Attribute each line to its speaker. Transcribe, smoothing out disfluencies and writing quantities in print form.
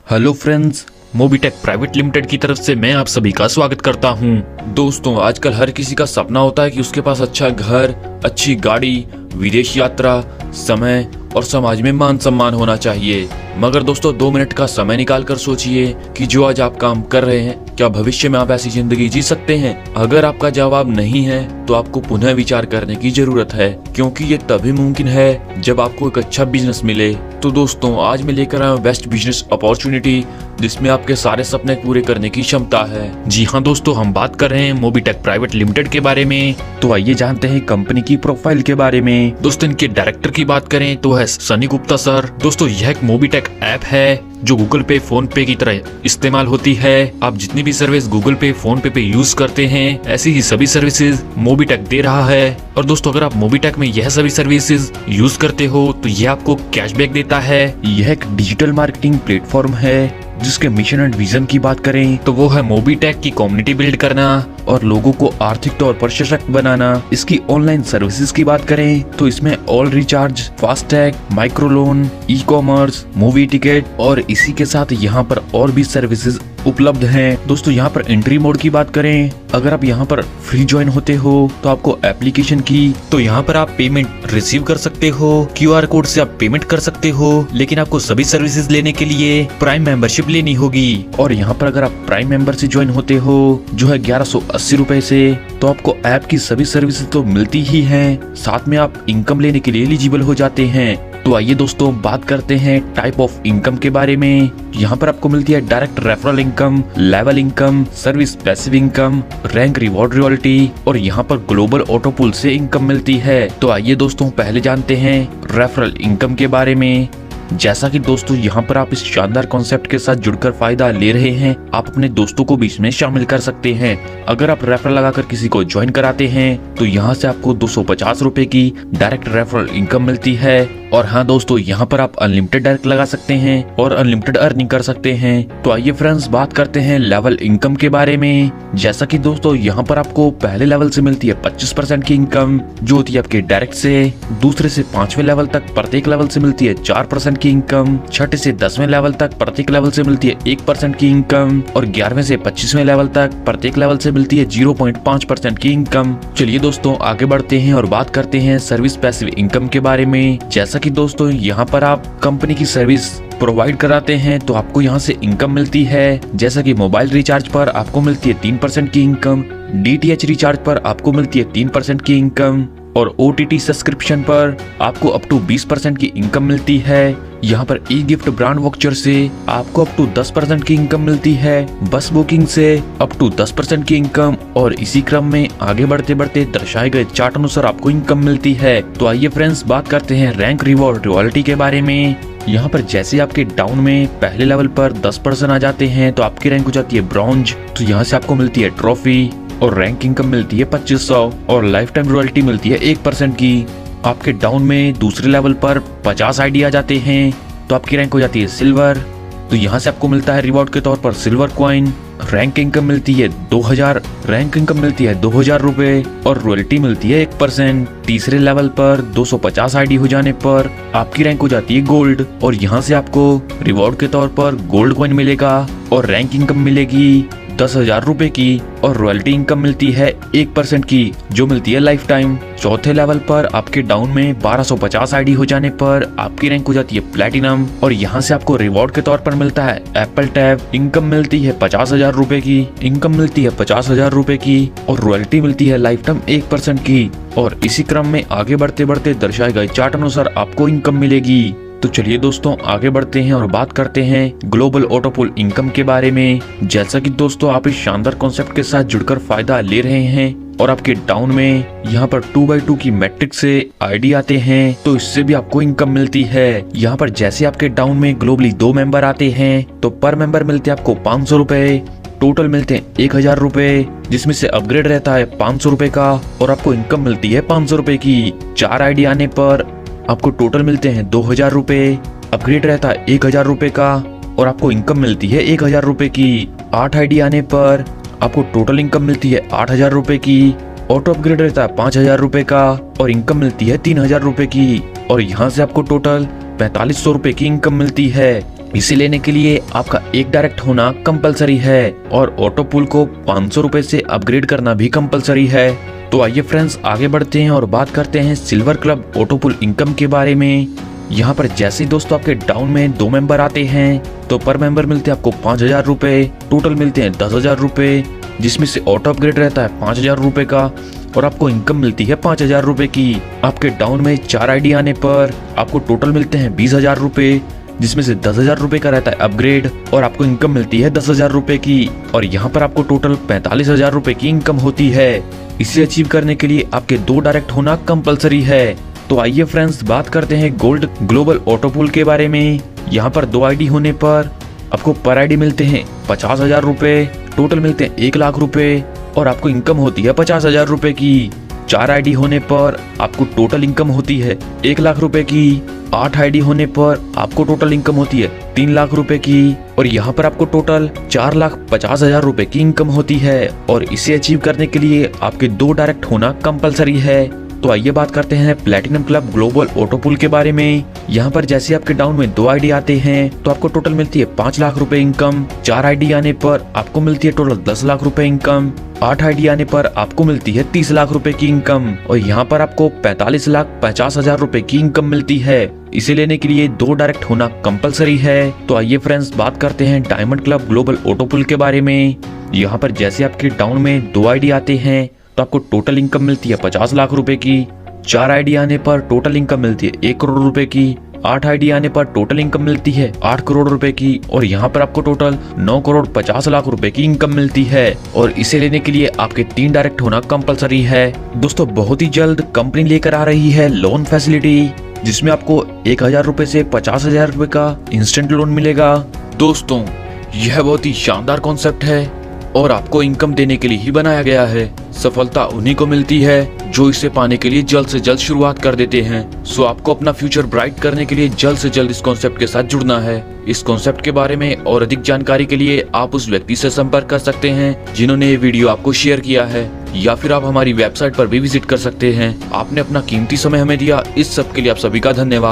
Speaker 1: Hello friends, Mobitech private limited की तरफ से मैं आप सभी का स्वागत करता हूं। दोस्तों, आजकल हर किसी का सपना होता है कि उसके पास अच्छा घर, अच्छी गाड़ी, विदेश यात्रा, समय और समाज में मान सम्मान होना चाहिए। मगर दोस्तों, 2 मिनट का समय निकाल कर सोचिए कि जो आज आप काम कर रहे हैं, क्या भविष्य में आप ऐसी जिंदगी जी सकते हैं? अगर आपका जवाब नहीं है तो आपको पुनः विचार करने की जरूरत है, क्योंकि ये तभी मुमकिन है जब आपको एक अच्छा बिजनेस मिले। तो दोस्तों, आज मैं लेकर आया हूं बेस्ट बिजनेस अपॉर्चुनिटी, जिसमें आपके सारे सपने पूरे करने की क्षमता है। जी हाँ दोस्तों, हम बात कर रहे हैं मोबीटेक प्राइवेट लिमिटेड के बारे में। तो आइए जानते हैं कंपनी की प्रोफाइल के बारे में। दोस्तों, इनके डायरेक्टर की बात करें तो है सनी गुप्ता सर। दोस्तों, यह एक मोबीटेक ऐप है जो गूगल पे, फोन पे की तरह इस्तेमाल होती है। आप जितनी भी सर्विस गूगल पे, फोन पे यूज करते हैं, ऐसी ही सभी सर्विसेज मोबीटेक दे रहा है। और दोस्तों, अगर आप मोबीटेक में यह सभी सर्विसेज यूज करते हो तो यह आपको कैशबैक देता है। यह एक डिजिटल मार्केटिंग प्लेटफॉर्म है जिसके मिशन एंड विजन की बात करें तो वो है मोबीटेक की कम्युनिटी बिल्ड करना और लोगों को आर्थिक तौर पर सशक्त बनाना। इसकी ऑनलाइन सर्विसेज की बात करें तो इसमें all recharge, FASTag, micro loan, e commerce, movie ticket और इसी के साथ यहाँ पर और भी सर्विसेज उपलब्ध हैं। दोस्तों, यहाँ पर एंट्री मोड की बात करें, अगर आप यहाँ पर फ्री ज्वाइन होते हो तो आपको एप्लीकेशन की तो यहाँ पर आप पेमेंट रिसीव कर सकते हो। QR कोड से आप पेमेंट कर सकते हो, लेकिन आपको सभी सर्विसेज लेने के लिए प्राइम मेंबरशिप लेनी होगी। और यहाँ पर अगर आप प्राइम मेंबर से ज्वाइन होते हो जो है 1180 रुपए से, तो आपको ऐप की सभी सर्विसेज तो मिलती ही हैं, साथ में आप इनकम लेने के लिए एलिजिबल हो जाते हैं। तो आइए दोस्तों, बात करते हैं टाइप ऑफ इनकम के बारे में। यहाँ पर आपको मिलती है direct referral income, level income, service passive income, rank reward royalty और यहाँ पर ग्लोबल ऑटो पुल से इनकम मिलती है। तो आइए दोस्तों, पहले जानते हैं रेफरल इनकम के बारे में। जैसा कि दोस्तों, यहाँ पर आप इस शानदार कॉन्सेप्ट के साथ जुड़कर फायदा ले रहे हैं, आप अपने दोस्तों को भी इसमें शामिल कर सकते हैं। अगर आप रेफरल लगाकर किसी को ज्वाइन कराते हैं तो यहाँ से आपको 250 रुपए की डायरेक्ट रेफरल इनकम मिलती है। और हाँ दोस्तों, यहाँ पर आप अनलिमिटेड डायरेक्ट लगा सकते हैं और अनलिमिटेड अर्निंग कर सकते हैं। तो आइए फ्रेंड्स, बात करते हैं लेवल इनकम के बारे में। जैसा कि दोस्तों, यहाँ पर आपको पहले लेवल से मिलती है 25% की इनकम जो होती है आपके डायरेक्ट से। दूसरे से 5वें लेवल तक प्रत्येक लेवल से मिलती है 4% की इनकम। 6ठे से 10वें लेवल तक प्रत्येक लेवल से मिलती है 1% की इनकम। और 11वें से 25वें लेवल तक प्रत्येक लेवल से मिलती है 0.5% की इनकम। चलिए दोस्तों, आगे बढ़ते हैं और बात करते हैं सर्विस पैसिव इनकम के बारे में। जैसा कि दोस्तों, यहाँ पर आप कंपनी की सर्विस प्रोवाइड कराते हैं तो आपको यहाँ से इनकम मिलती है। जैसा कि मोबाइल रिचार्ज पर आपको मिलती है 3% की इनकम, DTH रिचार्ज पर आपको मिलती है 3% की इनकम और OTT सब्सक्रिप्शन पर आपको अप टू 20% की इनकम मिलती है। यहाँ पर ई गिफ्ट ब्रांड वॉचर से आपको अप टू 10% की इनकम मिलती है। बस बुकिंग से अप टू 10% की इनकम और इसी क्रम में आगे बढ़ते बढ़ते दर्शाए गए चार्ट अनुसार आपको इनकम मिलती है। तो आइए फ्रेंड्स, बात करते हैं रैंक रिवॉर्ड रॉयल्टी के बारे में। यहाँ पर जैसे आपके डाउन में पहले लेवल पर 10% आ जाते हैं तो आपकी रैंक हो जाती है ब्रॉन्ज। तो यहाँ से आपको मिलती है ट्रॉफी और रैंक इनकम मिलती है 2500 और लाइफ टाइम रॉयल्टी मिलती है 1% की। आपके डाउन में दूसरे लेवल पर 50 ID आ जाते हैं तो आपकी रैंक हो जाती है सिल्वर। तो यहाँ से आपको मिलता है रिवॉर्ड के तौर पर सिल्वर कॉइन। रैंक इनकम मिलती है 2000, रैंक इनकम मिलती है 2000 रुपए और रॉयल्टी मिलती है 1%। तीसरे लेवल पर 250 ID हो जाने पर आपकी रैंक हो जाती है गोल्ड और यहाँ से आपको रिवॉर्ड के तौर पर गोल्ड कॉइन मिलेगा और रैंक इनकम मिलेगी 10,000 रुपए की और रॉयल्टी इनकम मिलती है 1% की जो मिलती है लाइफ टाइम। चौथे लेवल पर आपके डाउन में 1250 ID हो जाने पर आपकी रैंक हो जाती है प्लेटिनम और यहाँ से आपको रिवॉर्ड के तौर पर मिलता है एप्पल टैब। इनकम मिलती है 50,000 रुपए की, इनकम मिलती है 50,000 रुपए की और रॉयल्टी मिलती है लाइफ टाइम 1% की। और इसी क्रम में आगे बढ़ते बढ़ते दर्शाए गए चार्ट अनुसार आपको इनकम मिलेगी। तो चलिए दोस्तों, आगे बढ़ते हैं और बात करते हैं ग्लोबल ऑटो पुल इनकम के बारे में। जैसा कि दोस्तों, आप इस शानदार कॉन्सेप्ट के साथ जुड़कर फायदा ले रहे हैं और आपके डाउन में यहाँ पर 2x2 की मैट्रिक से ID आते हैं तो इससे भी आपको इनकम मिलती है। यहाँ पर जैसे आपके डाउन में ग्लोबली 2 मेंबर आते हैं तो पर मेंबर मिलते हैं आपको 500 रुपए। टोटल मिलते हैं 1000 रुपए, जिसमें से अपग्रेड रहता है 500 रुपए का और आपको इनकम मिलती है 500 रुपए की। 4 ID आने पर आपको टोटल मिलते हैं 2000 रुपए, अपग्रेड रहता है 1000 रुपए का और आपको इनकम मिलती है 1000 रुपए की। 8 ID आने पर आपको टोटल इनकम मिलती है 8000 रुपए की, ऑटो अपग्रेड रहता है 5000 रुपए का और इनकम मिलती है 3000 रुपए की। और यहाँ से आपको टोटल 4500 रुपए की इनकम मिलती है। इसे लेने के लिए आपका एक डायरेक्ट होना कंपलसरी है और ऑटो पुल को 500 रुपए से अपग्रेड करना भी कंपलसरी है। तो आइए फ्रेंड्स आगे बढ़ते हैं और बात करते हैं सिल्वर क्लब ऑटो पुल इनकम के बारे में। यहाँ पर जैसे ही दोस्तों आपके डाउन में 2 मेंबर आते हैं तो पर मेंबर मिलते हैं आपको 5000 रुपए, टोटल मिलते हैं 10,000 रुपए, जिसमें से ऑटो अपग्रेड रहता है 5000 रुपए का और आपको इनकम मिलती है 5000 रुपए की। आपके डाउन में 4 आईडी आने पर आपको टोटल मिलते हैं 20,000 रुपए, जिसमें से 10,000 रुपए का रहता है अपग्रेड और आपको इनकम मिलती है 10,000 रुपए की और यहाँ पर आपको टोटल 45,000 रुपए की इनकम होती है। इसे अचीव करने के लिए आपके 2 डायरेक्ट होना कंपलसरी है। तो आइए फ्रेंड्स बात करते हैं गोल्ड ग्लोबल ऑटो पुल के बारे में। यहाँ पर 2 आईडी होने पर आपको पर आईडी मिलते हैं 50,000 रुपए, टोटल मिलते हैं 1 लाख रुपए और आपको इनकम होती है 50,000 रुपए की। 4 आईडी होने पर आपको टोटल इनकम होती है 1 लाख रुपए की। 8 आईडी होने पर आपको टोटल इनकम होती है 3 लाख रुपए की और यहाँ पर आपको टोटल 4,50,000 रुपए की इनकम होती है। और इसे अचीव करने के लिए आपके 2 डायरेक्ट होना कंपलसरी है। तो आइए बात करते हैं प्लैटिनम क्लब ग्लोबल ऑटो पुल के बारे में। यहाँ पर जैसे आपके डाउन में 2 आईडी आते हैं तो आपको टोटल मिलती है 5 लाख रुपए इनकम। 4 आईडी आने पर आपको मिलती है टोटल 10 लाख रुपए इनकम। 8 आईडी आने पर आपको मिलती है 30 लाख रुपए की इनकम और यहाँ पर आपको 45,50,000 रुपए की इनकम मिलती है। इसे लेने के लिए 2 डायरेक्ट होना कंपलसरी है। तो आइए फ्रेंड्स बात करते हैं डायमंड क्लब ग्लोबल ऑटो पुल के बारे में। यहाँ पर जैसे आपके डाउन में 2 आईडी आते हैं तो आपको टोटल इनकम मिलती है 50 लाख रुपए की। 4 आईडी आने पर टोटल इनकम मिलती है 1 करोड़ रुपए की। 8 आईडी आने पर टोटल इनकम मिलती है 8 करोड़ रुपए की और यहाँ पर आपको टोटल 9 करोड़ 50 लाख रुपए की इनकम मिलती है। और इसे लेने के लिए आपके 3 डायरेक्ट होना कंपलसरी है। दोस्तों बहुत ही जल्द कंपनी लेकर आ रही है लोन फैसिलिटी, जिसमें आपको 1,000 रुपए से 50,000 रुपए का इंस्टेंट लोन मिलेगा। दोस्तों यह बहुत ही शानदार कॉन्सेप्ट है और आपको इनकम देने के लिए ही बनाया गया है। सफलता उन्हीं को मिलती है जो इसे पाने के लिए जल्द से जल्द शुरुआत कर देते हैं। सो आपको अपना फ्यूचर ब्राइट करने के लिए जल्द से जल्द इस कॉन्सेप्ट के साथ जुड़ना है। इस कॉन्सेप्ट के बारे में और अधिक जानकारी के लिए आप उस व्यक्ति से संपर्क कर सकते हैं जिन्होंने ये वीडियो आपको शेयर किया है, या फिर आप हमारी वेबसाइट पर भी विजिट कर सकते हैं। आपने अपना कीमती समय हमें दिया, इस सब के लिए आप सभी का धन्यवाद।